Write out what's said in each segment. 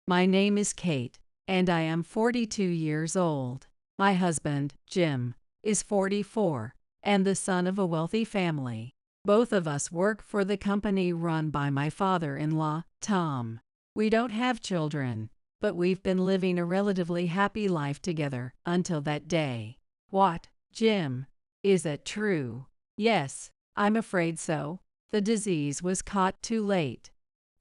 My name is Kate, and I am 42 years old. My husband, Jim, is 44, and the son of a wealthy family. Both of us work for the company run by my father-in-law, Tom. We don't have children, but we've been living a relatively happy life together until that day. What, Jim? Is that true? Yes, I'm afraid so. The disease was caught too late.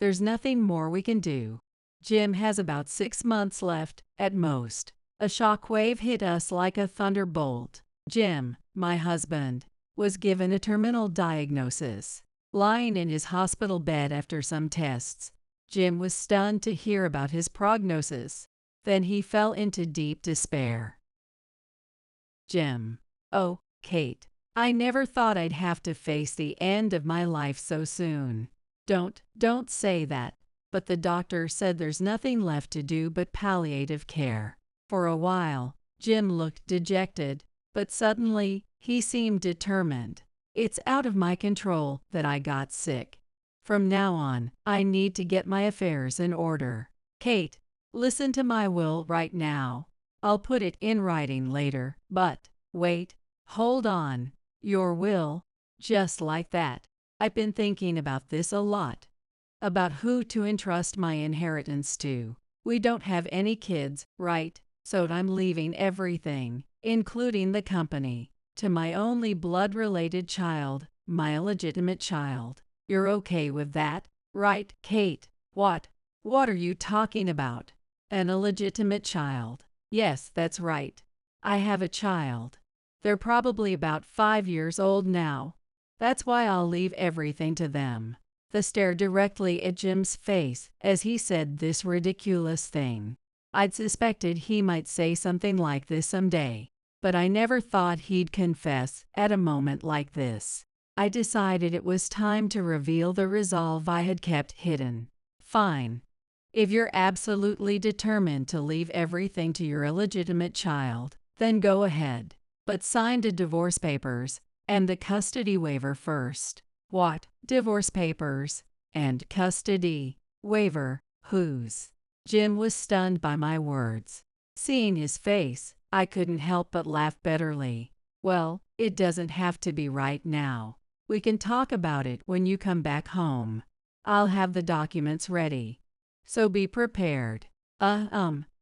There's nothing more we can do. Jim has about 6 months left, at most. A shockwave hit us like a thunderbolt. Jim, my husband, was given a terminal diagnosis. Lying in his hospital bed after some tests, Jim was stunned to hear about his prognosis. Then he fell into deep despair. Jim. Oh, Kate, I never thought I'd have to face the end of my life so soon. Don't say that. But the doctor said there's nothing left to do but palliative care. For a while, Jim looked dejected, but suddenly, he seemed determined. It's out of my control that I got sick. From now on, I need to get my affairs in order. Kate, listen to my will right now. I'll put it in writing later, but wait, hold on. Your will? Just like that. I've been thinking about this a lot. About who to entrust my inheritance to. We don't have any kids, right? So I'm leaving everything, including the company, to my only blood-related child, my illegitimate child. You're okay with that, right, Kate? What? What are you talking about? An illegitimate child? Yes, that's right. I have a child. They're probably about 5 years old now. That's why I'll leave everything to them. The stare directly at Jim's face as he said this ridiculous thing. I'd suspected he might say something like this someday, but I never thought he'd confess at a moment like this. I decided it was time to reveal the resolve I had kept hidden. Fine. If you're absolutely determined to leave everything to your illegitimate child, then go ahead. But sign the divorce papers and the custody waiver first. What? Divorce papers and custody waiver? Whose? Jim was stunned by my words. Seeing his face, I couldn't help but laugh bitterly. Well, it doesn't have to be right now. We can talk about it when you come back home. I'll have the documents ready. So be prepared.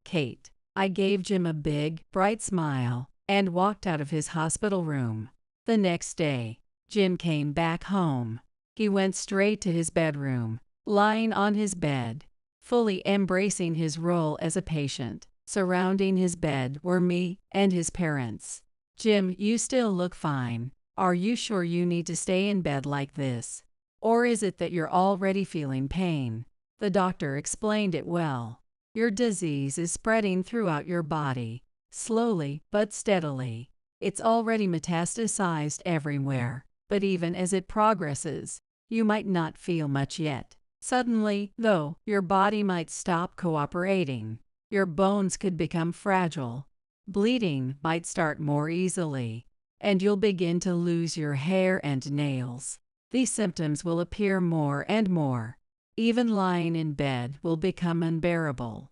Kate. I gave Jim a big, bright smile and walked out of his hospital room. The next day, Jim came back home. He went straight to his bedroom, lying on his bed, fully embracing his role as a patient. Surrounding his bed were me and his parents. Jim, you still look fine. Are you sure you need to stay in bed like this? Or is it that you're already feeling pain? The doctor explained it well. Your disease is spreading throughout your body, slowly but steadily. It's already metastasized everywhere, but even as it progresses, you might not feel much yet. Suddenly, though, your body might stop cooperating. Your bones could become fragile. Bleeding might start more easily, and you'll begin to lose your hair and nails. These symptoms will appear more and more. Even lying in bed will become unbearable.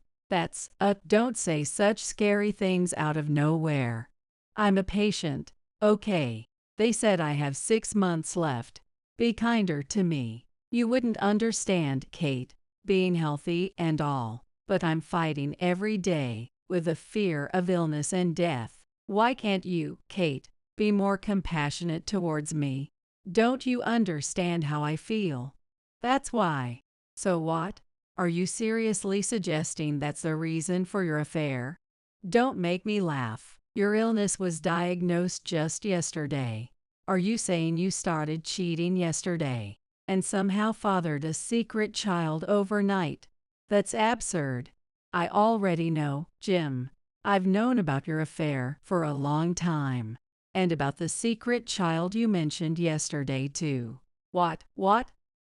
Don't say such scary things out of nowhere. I'm a patient, okay? They said I have 6 months left. Be kinder to me. You wouldn't understand, Kate, being healthy and all, but I'm fighting every day with the fear of illness and death. Why can't you, Kate, be more compassionate towards me? Don't you understand how I feel? That's why. So what? Are you seriously suggesting that's the reason for your affair? Don't make me laugh. Your illness was diagnosed just yesterday. Are you saying you started cheating yesterday and somehow fathered a secret child overnight? That's absurd. I already know, Jim. I've known about your affair for a long time. And about the secret child you mentioned yesterday too. What?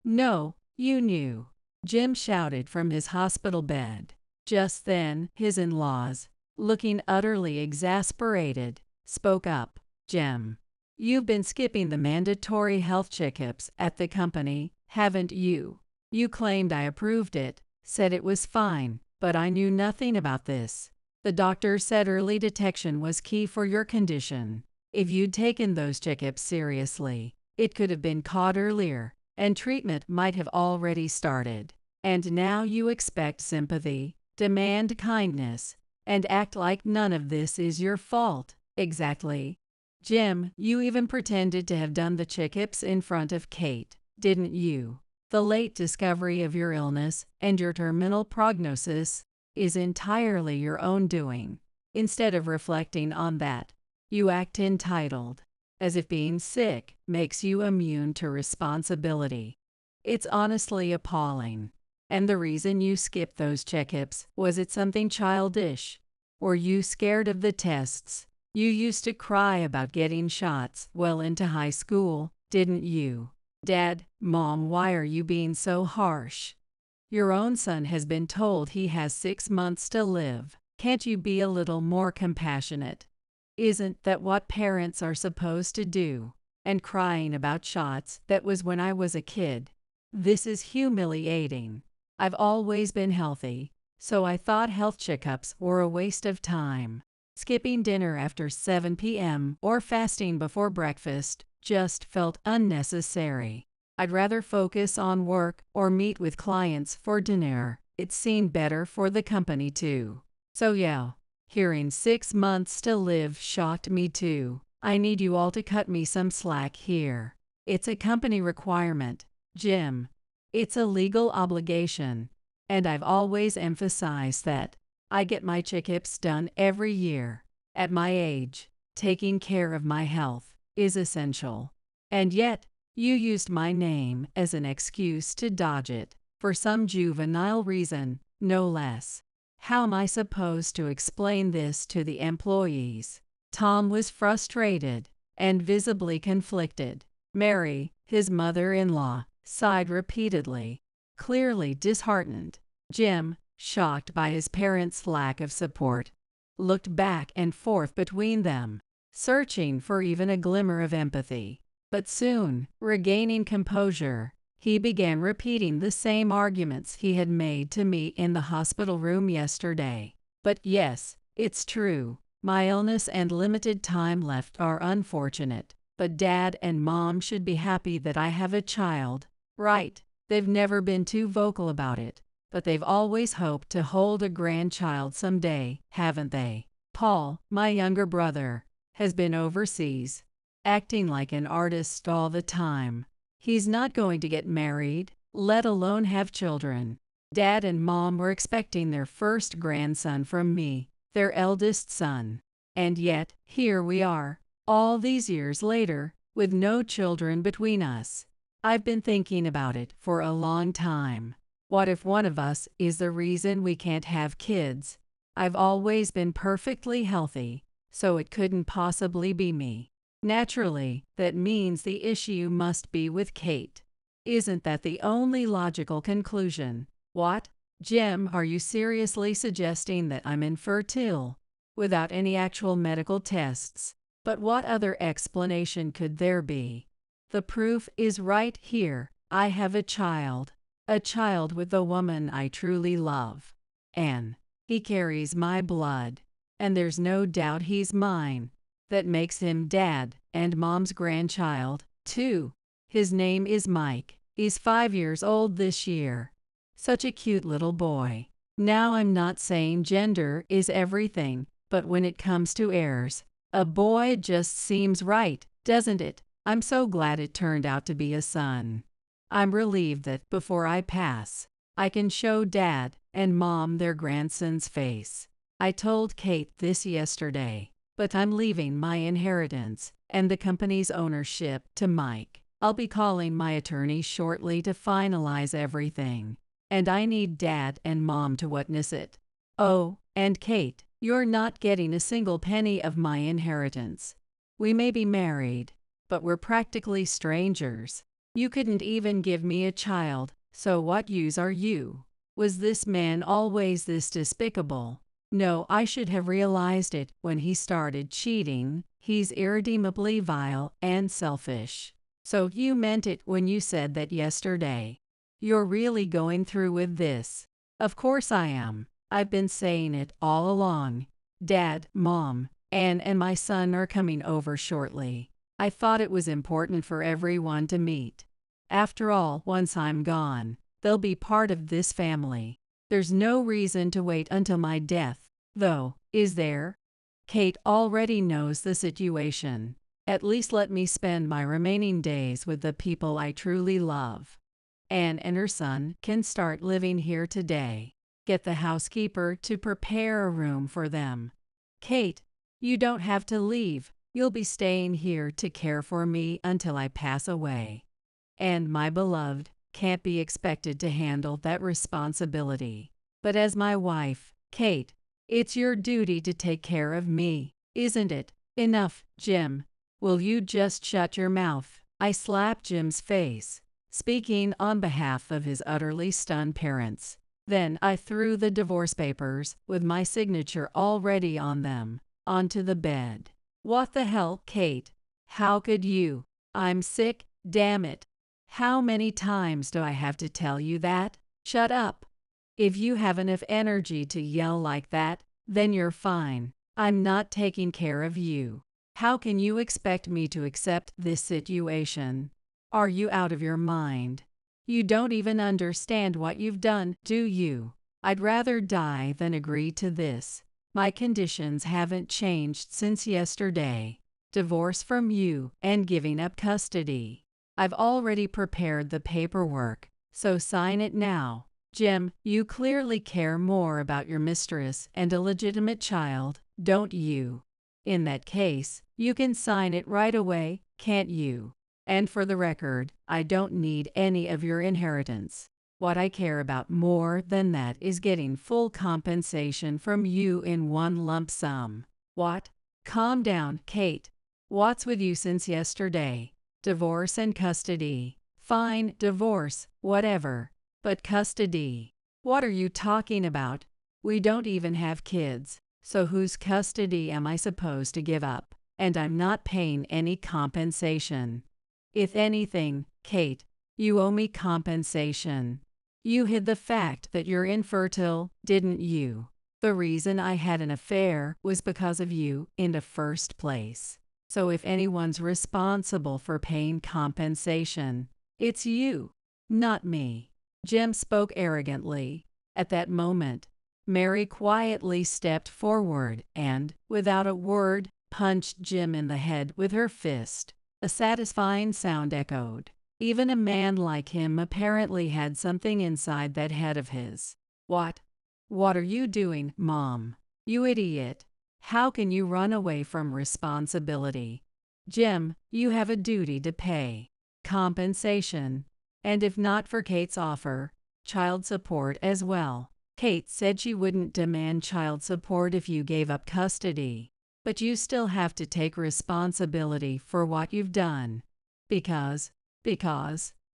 No, you knew. Jim shouted from his hospital bed. Just then, his in-laws, looking utterly exasperated, spoke up. Jim, you've been skipping the mandatory health checkups at the company, haven't you? You claimed I approved it, said it was fine, but I knew nothing about this. The doctor said early detection was key for your condition. If you'd taken those checkups seriously, it could have been caught earlier, and treatment might have already started. And now you expect sympathy, demand kindness, and act like none of this is your fault. Exactly. Jim, you even pretended to have done the checkups in front of Kate, didn't you? The late discovery of your illness and your terminal prognosis is entirely your own doing. Instead of reflecting on that, you act entitled, as if being sick makes you immune to responsibility. It's honestly appalling. And the reason you skipped those checkups, was it something childish? Were you scared of the tests? You used to cry about getting shots well into high school, didn't you? Dad, Mom, why are you being so harsh? Your own son has been told he has 6 months to live. Can't you be a little more compassionate? Isn't that what parents are supposed to do? And crying about shots, that was when I was a kid. This is humiliating. I've always been healthy, so I thought health checkups were a waste of time. Skipping dinner after 7 p.m. or fasting before breakfast just felt unnecessary. I'd rather focus on work or meet with clients for dinner. It seemed better for the company too. So yeah, hearing 6 months to live shocked me too. I need you all to cut me some slack here. It's a company requirement, Jim. It's a legal obligation, and I've always emphasized that. I get my checkups done every year. At my age, taking care of my health is essential. And yet, you used my name as an excuse to dodge it, for some juvenile reason, no less. How am I supposed to explain this to the employees? Tom was frustrated and visibly conflicted. Mary, his mother-in-law, sighed repeatedly, clearly disheartened. Jim, shocked by his parents' lack of support, looked back and forth between them, searching for even a glimmer of empathy. But soon, regaining composure, he began repeating the same arguments he had made to me in the hospital room yesterday. But yes, it's true. My illness and limited time left are unfortunate. But Dad and Mom should be happy that I have a child. Right, they've never been too vocal about it, but they've always hoped to hold a grandchild someday, haven't they? Paul, my younger brother, has been overseas, acting like an artist all the time. He's not going to get married, let alone have children. Dad and Mom were expecting their first grandson from me, their eldest son. And yet, here we are, all these years later, with no children between us. I've been thinking about it for a long time. What if one of us is the reason we can't have kids? I've always been perfectly healthy, so it couldn't possibly be me. Naturally, that means the issue must be with Kate. Isn't that the only logical conclusion? What? Jim, are you seriously suggesting that I'm infertile? Without any actual medical tests? But what other explanation could there be? The proof is right here. I have a child with the woman I truly love. Anne. He carries my blood, and there's no doubt he's mine. That makes him Dad and Mom's grandchild, too. His name is Mike. He's 5 years old this year. Such a cute little boy. Now, I'm not saying gender is everything, but when it comes to heirs, a boy just seems right, doesn't it? I'm so glad it turned out to be a son. I'm relieved that, before I pass, I can show Dad and Mom their grandson's face. I told Kate this yesterday, but I'm leaving my inheritance and the company's ownership to Mike. I'll be calling my attorney shortly to finalize everything, and I need Dad and Mom to witness it. Oh, and Kate, you're not getting a single penny of my inheritance. We may be married, but we're practically strangers. You couldn't even give me a child, so what use are you? Was this man always this despicable? No, I should have realized it when he started cheating. He's irredeemably vile and selfish. So you meant it when you said that yesterday. You're really going through with this? Of course I am. I've been saying it all along. Dad, Mom, Anne and my son are coming over shortly. I thought it was important for everyone to meet. After all, once I'm gone, they'll be part of this family. There's no reason to wait until my death, though, is there? Kate already knows the situation. At least let me spend my remaining days with the people I truly love. Anne and her son can start living here today. Get the housekeeper to prepare a room for them. Kate, you don't have to leave. You'll be staying here to care for me until I pass away. And my beloved can't be expected to handle that responsibility. But as my wife, Kate, it's your duty to take care of me, isn't it? Enough, Jim. Will you just shut your mouth? I slapped Jim's face, speaking on behalf of his utterly stunned parents. Then I threw the divorce papers, with my signature already on them, onto the bed. What the hell, Kate? How could you? I'm sick, damn it. How many times do I have to tell you that? Shut up. If you have enough energy to yell like that, then you're fine. I'm not taking care of you. How can you expect me to accept this situation? Are you out of your mind? You don't even understand what you've done, do you? I'd rather die than agree to this. My conditions haven't changed since yesterday. Divorce from you and giving up custody. I've already prepared the paperwork, so sign it now. Jim, you clearly care more about your mistress and a legitimate child, don't you? In that case, you can sign it right away, can't you? And for the record, I don't need any of your inheritance. What I care about more than that is getting full compensation from you in one lump sum. What? Calm down, Kate. What's with you since yesterday? Divorce and custody. Fine, divorce, whatever. But custody? What are you talking about? We don't even have kids, so whose custody am I supposed to give up? And I'm not paying any compensation. If anything, Kate, you owe me compensation. You hid the fact that you're infertile, didn't you? The reason I had an affair was because of you in the first place. So if anyone's responsible for paying compensation, it's you, not me. Jim spoke arrogantly. At that moment, Mary quietly stepped forward and, without a word, punched Jim in the head with her fist. A satisfying sound echoed. Even a man like him apparently had something inside that head of his. What? What are you doing, Mom? You idiot. How can you run away from responsibility? Jim, you have a duty to pay. Compensation. And if not for Kate's offer, child support as well. Kate said she wouldn't demand child support if you gave up custody. But you still have to take responsibility for what you've done. Because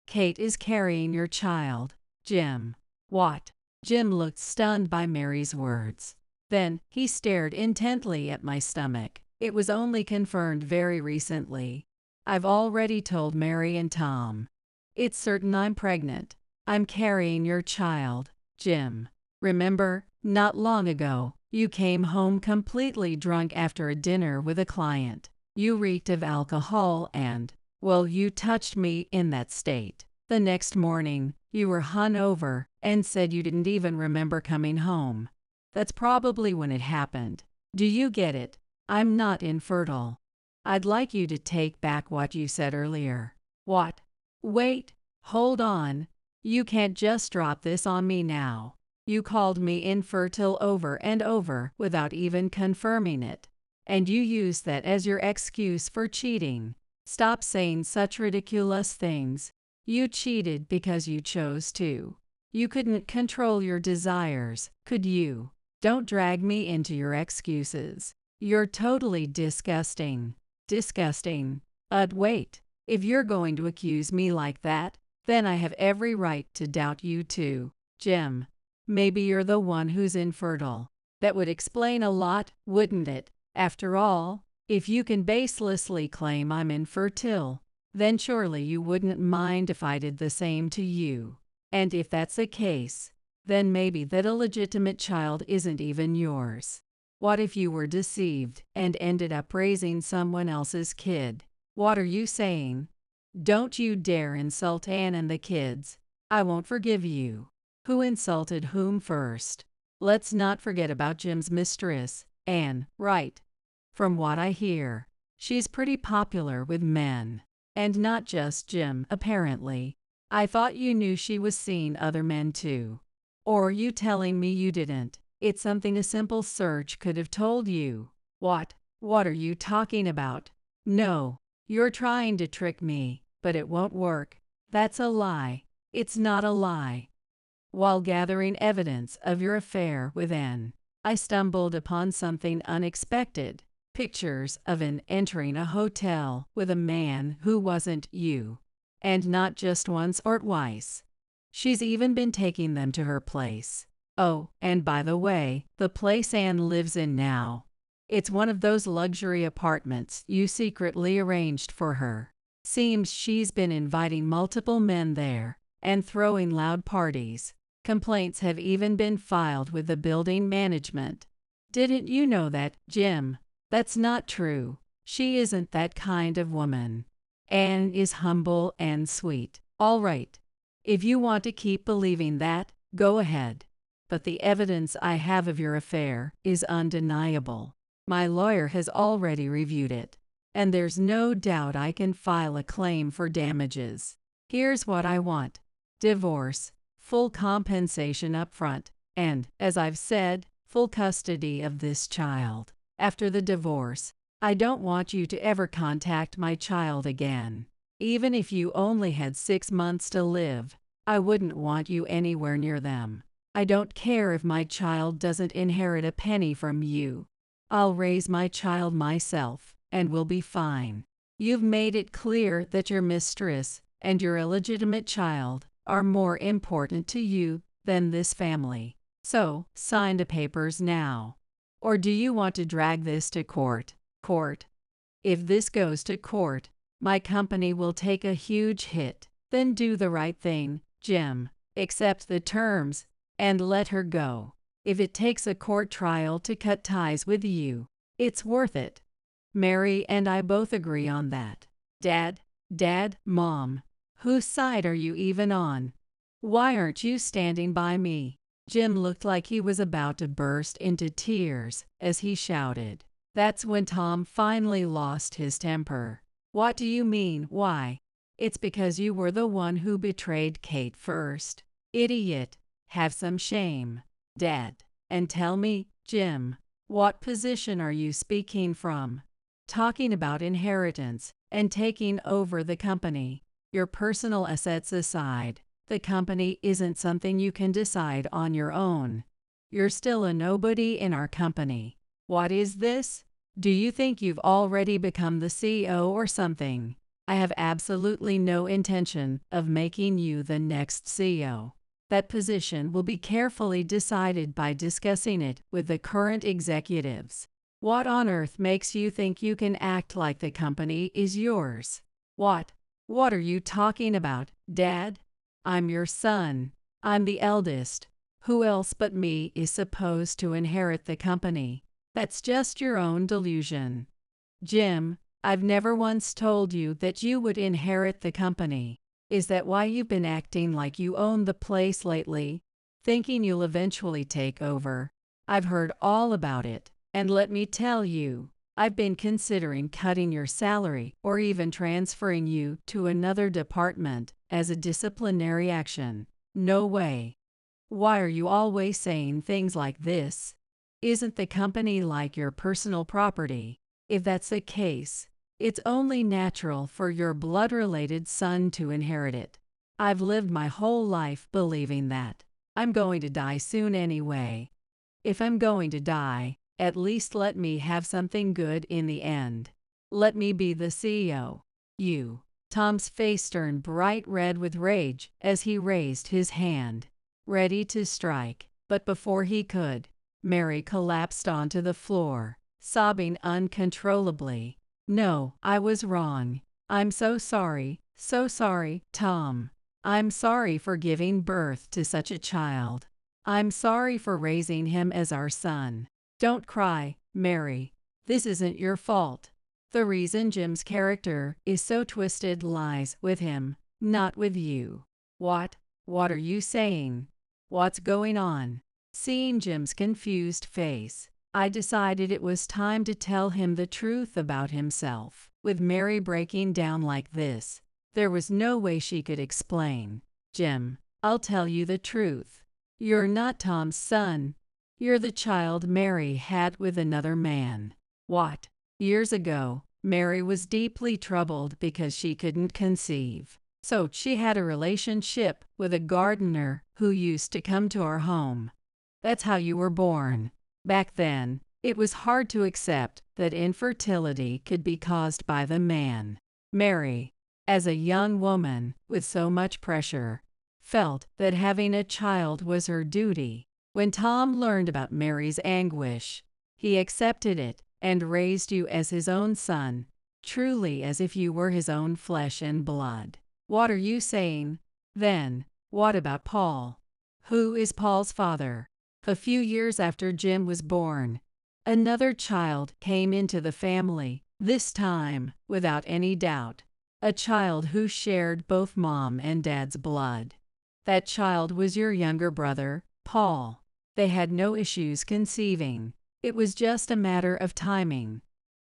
Kate is carrying your child, Jim. What? Jim looked stunned by Mary's words. Then he stared intently at my stomach. It was only confirmed very recently. I've already told Mary and Tom. It's certain I'm pregnant. I'm carrying your child, Jim. Remember, not long ago, you came home completely drunk after a dinner with a client. You reeked of alcohol and, well, you touched me in that state. The next morning, you were hungover and said you didn't even remember coming home. That's probably when it happened. Do you get it? I'm not infertile. I'd like you to take back what you said earlier. What? Wait, hold on. You can't just drop this on me now. You called me infertile over and over without even confirming it. And you used that as your excuse for cheating. Stop saying such ridiculous things. You cheated because you chose to. You couldn't control your desires, could you? Don't drag me into your excuses. You're totally disgusting. Disgusting. Wait. If you're going to accuse me like that, then I have every right to doubt you too, Jim. Maybe you're the one who's infertile. That would explain a lot, wouldn't it? After all, if you can baselessly claim I'm infertile, then surely you wouldn't mind if I did the same to you. And if that's the case, then maybe that illegitimate child isn't even yours. What if you were deceived and ended up raising someone else's kid? What are you saying? Don't you dare insult Anne and the kids. I won't forgive you. Who insulted whom first? Let's not forget about Jim's mistress, Anne, right? From what I hear, she's pretty popular with men. And not just Jim, apparently. I thought you knew she was seeing other men too. Or are you telling me you didn't? It's something a simple search could have told you. What? What are you talking about? No, you're trying to trick me, but it won't work. That's a lie. It's not a lie. While gathering evidence of your affair with Anne, I stumbled upon something unexpected. Pictures of Anne entering a hotel with a man who wasn't you. And not just once or twice. She's even been taking them to her place. Oh, and by the way, the place Anne lives in now. It's one of those luxury apartments you secretly arranged for her. Seems she's been inviting multiple men there and throwing loud parties. Complaints have even been filed with the building management. Didn't you know that, Jim? That's not true. She isn't that kind of woman. Anne is humble and sweet. All right. If you want to keep believing that, go ahead. But the evidence I have of your affair is undeniable. My lawyer has already reviewed it, and there's no doubt I can file a claim for damages. Here's what I want: divorce, full compensation up front, and, as I've said, full custody of this child. After the divorce, I don't want you to ever contact my child again. Even if you only had 6 months to live, I wouldn't want you anywhere near them. I don't care if my child doesn't inherit a penny from you. I'll raise my child myself, and we'll be fine. You've made it clear that your mistress and your illegitimate child are more important to you than this family. So, sign the papers now. Or do you want to drag this to court? Court. If this goes to court, my company will take a huge hit. Then do the right thing, Jim. Accept the terms and let her go. If it takes a court trial to cut ties with you, it's worth it. Mary and I both agree on that. Dad, Mom, whose side are you even on? Why aren't you standing by me? Jim looked like he was about to burst into tears as he shouted. That's when Tom finally lost his temper. What do you mean, why? It's because you were the one who betrayed Kate first. Idiot. Have some shame, Dad. And tell me, Jim, what position are you speaking from? Talking about inheritance and taking over the company. Your personal assets aside, the company isn't something you can decide on your own. You're still a nobody in our company. What is this? Do you think you've already become the CEO or something? I have absolutely no intention of making you the next CEO. That position will be carefully decided by discussing it with the current executives. What on earth makes you think you can act like the company is yours? What are you talking about, Dad? I'm your son. I'm the eldest. Who else but me is supposed to inherit the company? That's just your own delusion. Jim, I've never once told you that you would inherit the company. Is that why you've been acting like you own the place lately, thinking you'll eventually take over? I've heard all about it, and let me tell you, I've been considering cutting your salary or even transferring you to another department as a disciplinary action. No way. Why are you always saying things like this? Isn't the company like your personal property? If that's the case, it's only natural for your blood-related son to inherit it. I've lived my whole life believing that. I'm going to die soon anyway. If I'm going to die, at least let me have something good in the end. Let me be the CEO. You. Tom's face turned bright red with rage as he raised his hand, ready to strike. But before he could, Mary collapsed onto the floor, sobbing uncontrollably. No, I was wrong. I'm so sorry, Tom. I'm sorry for giving birth to such a child. I'm sorry for raising him as our son. Don't cry, Mary. This isn't your fault. The reason Jim's character is so twisted lies with him, not with you. What? What are you saying? What's going on? Seeing Jim's confused face, I decided it was time to tell him the truth about himself. With Mary breaking down like this, there was no way she could explain. Jim, I'll tell you the truth. You're not Tom's son. You're the child Mary had with another man. What? Years ago, Mary was deeply troubled because she couldn't conceive. So she had a relationship with a gardener who used to come to our home. That's how you were born. Back then, it was hard to accept that infertility could be caused by the man. Mary, as a young woman with so much pressure, felt that having a child was her duty. When Tom learned about Mary's anguish, he accepted it and raised you as his own son, truly as if you were his own flesh and blood. What are you saying? Then, what about Paul? Who is Paul's father? A few years after Jim was born, another child came into the family, this time, without any doubt, a child who shared both mom and dad's blood. That child was your younger brother, Paul. They had no issues conceiving. It was just a matter of timing.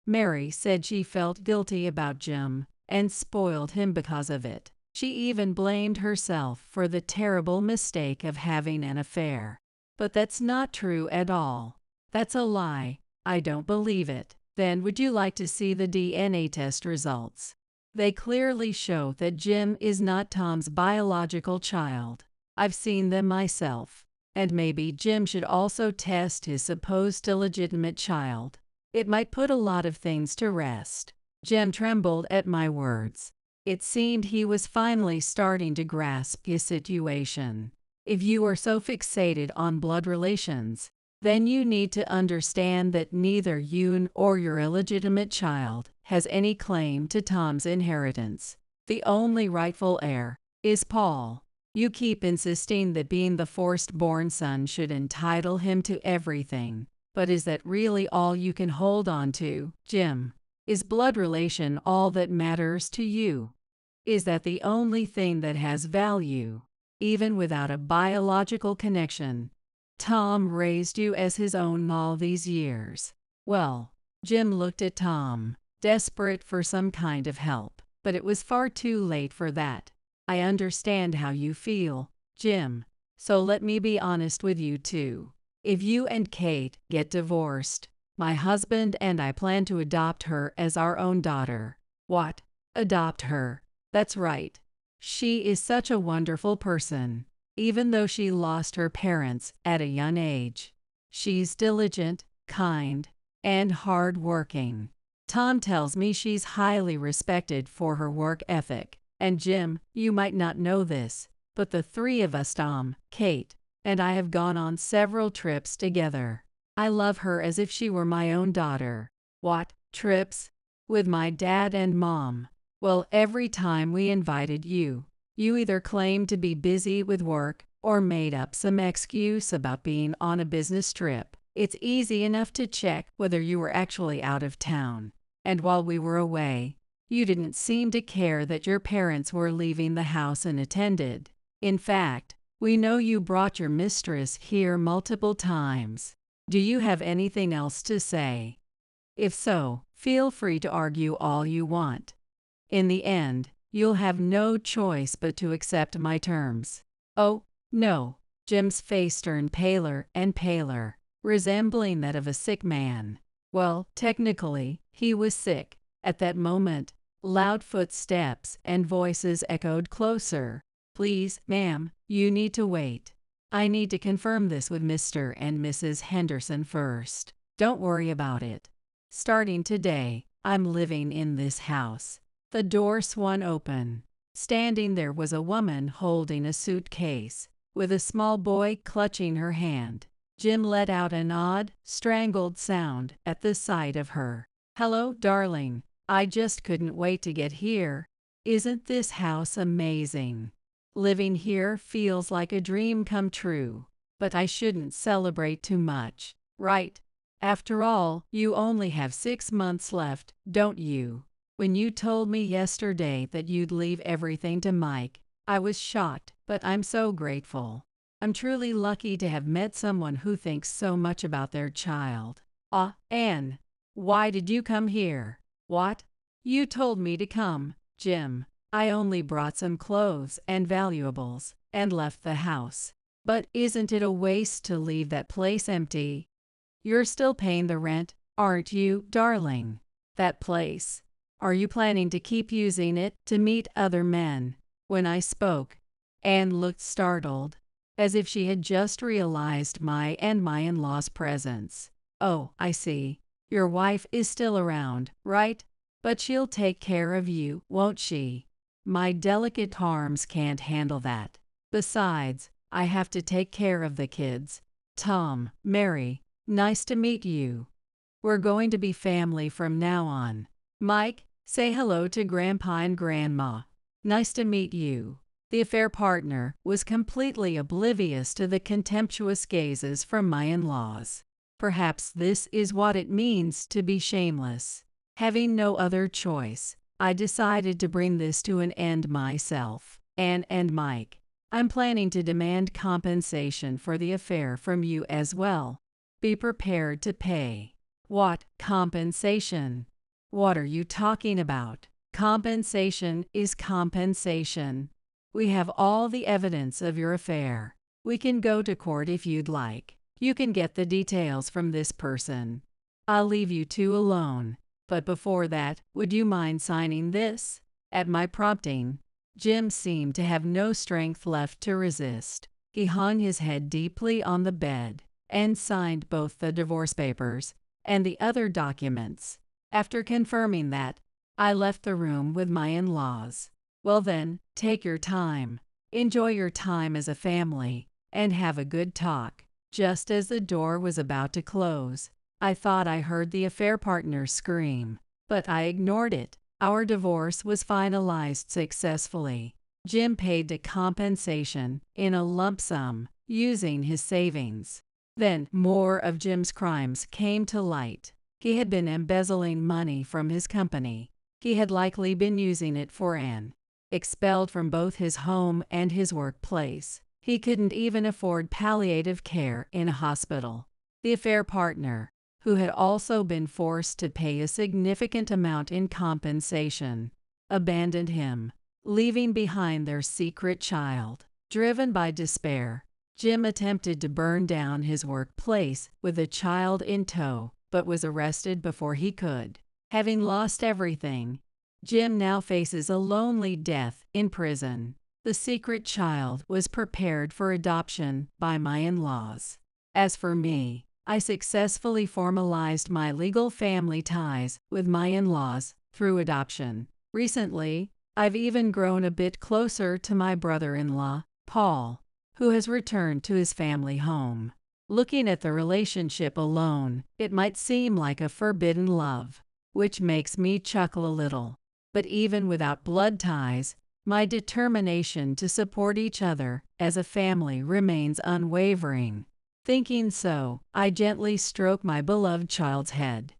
Mary said she felt guilty about Jim and spoiled him because of it. She even blamed herself for the terrible mistake of having an affair. But that's not true at all. That's a lie. I don't believe it. Then would you like to see the DNA test results? They clearly show that Jim is not Tom's biological child. I've seen them myself. And maybe Jim should also test his supposed illegitimate child. It might put a lot of things to rest. Jim trembled at my words. It seemed he was finally starting to grasp his situation. If you are so fixated on blood relations, then you need to understand that neither you or your illegitimate child has any claim to Tom's inheritance. The only rightful heir is Paul. You keep insisting that being the firstborn son should entitle him to everything. But is that really all you can hold on to, Jim? Is blood relation all that matters to you? Is that the only thing that has value? Even without a biological connection, Tom raised you as his own all these years. Well, Jim looked at Tom, desperate for some kind of help, but it was far too late for that. I understand how you feel, Jim, so let me be honest with you too. If you and Kate get divorced, my husband and I plan to adopt her as our own daughter. What? Adopt her? That's right. She is such a wonderful person. Even though she lost her parents at a young age, she's diligent, kind, and hard-working. Tom tells me she's highly respected for her work ethic. And Jim, you might not know this, but the three of us, Tom, Kate, and I have gone on several trips together. I love her as if she were my own daughter. What? Trips? With my dad and mom? Well, every time we invited you, you either claimed to be busy with work or made up some excuse about being on a business trip. It's easy enough to check whether you were actually out of town. And while we were away, you didn't seem to care that your parents were leaving the house unattended. In fact, we know you brought your mistress here multiple times. Do you have anything else to say? If so, feel free to argue all you want. In the end, you'll have no choice but to accept my terms. Oh, no. Jim's face turned paler and paler, resembling that of a sick man. Well, technically, he was sick. At that moment, loud footsteps and voices echoed closer. Please, ma'am, you need to wait. I need to confirm this with Mr. and Mrs. Henderson first. Don't worry about it. Starting today, I'm living in this house. The door swung open. Standing there was a woman holding a suitcase, with a small boy clutching her hand. Jim let out an odd, strangled sound at the sight of her. Hello, darling. I just couldn't wait to get here. Isn't this house amazing? Living here feels like a dream come true. but I shouldn't celebrate too much, right? After all, you only have 6 months left, don't you? When you told me yesterday that you'd leave everything to Mike, I was shocked, but I'm so grateful. I'm truly lucky to have met someone who thinks so much about their child. Anne, why did you come here? What? You told me to come, Jim. I only brought some clothes and valuables and left the house. But isn't it a waste to leave that place empty? You're still paying the rent, aren't you, darling? That place. Are you planning to keep using it to meet other men? When I spoke, Anne looked startled, as if she had just realized my in-law's presence. Oh, I see. Your wife is still around, right? But she'll take care of you, won't she? My delicate arms can't handle that. Besides, I have to take care of the kids. Tom, Mary, nice to meet you. We're going to be family from now on. Mike, say hello to Grandpa and Grandma. Nice to meet you. The affair partner was completely oblivious to the contemptuous gazes from my in-laws. Perhaps this is what it means to be shameless. Having no other choice, I decided to bring this to an end myself. Anne and Mike, I'm planning to demand compensation for the affair from you as well. Be prepared to pay. What compensation? What are you talking about? Compensation is compensation. We have all the evidence of your affair. We can go to court if you'd like. You can get the details from this person. I'll leave you two alone. But before that, would you mind signing this? At my prompting, Jim seemed to have no strength left to resist. He hung his head deeply on the bed and signed both the divorce papers and the other documents. After confirming that, I left the room with my in-laws. Well then, take your time. Enjoy your time as a family, and have a good talk. Just as the door was about to close, I thought I heard the affair partner scream, but I ignored it. Our divorce was finalized successfully. Jim paid the compensation in a lump sum, using his savings. Then, more of Jim's crimes came to light. He had been embezzling money from his company. He had likely been using it for Anne. Expelled from both his home and his workplace, he couldn't even afford palliative care in a hospital. The affair partner, who had also been forced to pay a significant amount in compensation, abandoned him, leaving behind their secret child. Driven by despair, Jim attempted to burn down his workplace with a child in tow, but was arrested before he could. Having lost everything, Jim now faces a lonely death in prison. The secret child was prepared for adoption by my in-laws. As for me, I successfully formalized my legal family ties with my in-laws through adoption. Recently, I've even grown a bit closer to my brother-in-law, Paul, who has returned to his family home. Looking at the relationship alone, it might seem like a forbidden love, which makes me chuckle a little. But even without blood ties, my determination to support each other as a family remains unwavering. Thinking so, I gently stroke my beloved child's head.